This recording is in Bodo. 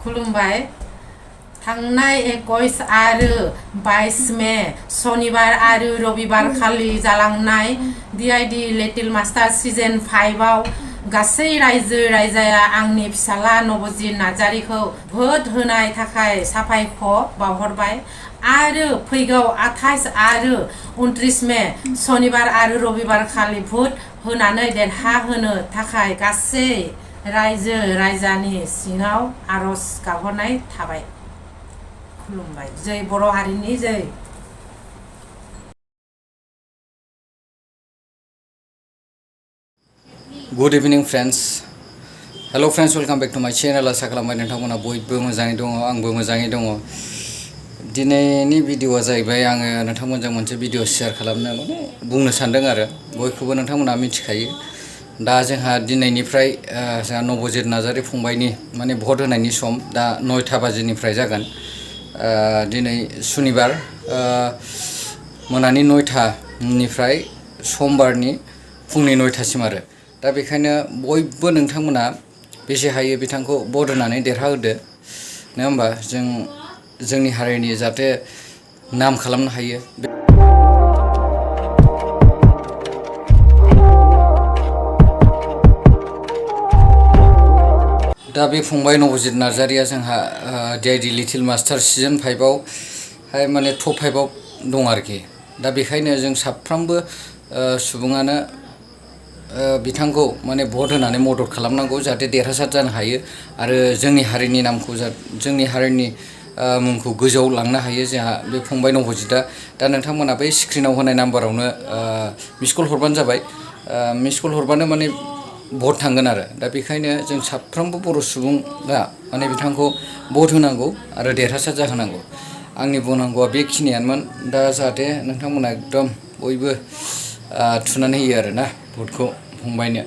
खुलुमबाय थांनाय 21 आरो 22 मे शनिबार आरो रबिबार खालि जालांनाय डिआइडि लिटिल मास्टार सिजन 5 आव गासै रायजो राजाया आंनि फिसाला नबजित नार्जारीखौ भोट होनाय थाखाय साबायखर बावहरबाय आरो फैगौ 28 आरो 29 मे शनिबार आरो रबिबार खालि भोट होनानै देरहाहोनो थाखाय गासै रायजो राजानि सिङाव आरज गाबहरनाय थाबाय। खुलुमबाय। जय बर' हारिनि जय। Good evening friends. Hello friends, welcome back to my channel. आसा खालामबाय नोंथांमोना बयबो मोजाङै दङ, आंबो मोजाङै दङ। दिनैनि भिडिअआ जाहैबाय आङो नोंथांमोनजों मोनसे भिडिअ शेयार खालामनो बुंनो सानदों आरो बयखौबो नोंथांमोना मिथिखायो। दा जोंहा दिनैनिफ्राय जोंहा नबजित नार्जारी फंबायनि भट होनायनि सम दा 9टा बाजिनिफ्राय जागोन। दिनै सुनिबार मोनानि 9टानिफ्राय समबारनि फुंनि 9टासिम आरो दा बेखायनो बयबो नोंथांमोना बेसे हायो बिथांखौ भट होनानै देरहाहोदो नङा होमबा जोंनि हारिनि जाहाथे नाम खालामनो हायो। दा बे फंबाय नबजित नार्जारीया जोंहा डिआइडि लिटिल मास्टार सिजन 5 आवहाय टप 5 आव दं आरोखि। दा बेखायनो जों साफ्रोमबो सुबुङानो बिथांखौ भट होनानै मदद खालामनांगौ जाहाथे देरहासार जानो हायो आरो जोंनि हारिनि नामखौ जोंनि हारिनि मुंखौ गोजौआव लांनो हायो जोंहा बे फंबाय नबजितआ। दा नोंथांमोना बै स्क्रिनाव होनाय नाम्बारावनो मिस कल हरबानो जाबाय। मिस कल हरबानो भट थांगोन आरो दा बेखायनो जों साफ्रोमबो बर' सुबुङा बिथांखौ भट होनांगौ आरो देरहासार जाहोनांगौ। आंनि बुंनांगौआ बेखिनियानोमोन। दा जाहाथे नोंथांमोना एकदम बयबो थुनानै होयो आरो ना भटखौ फंबायनो।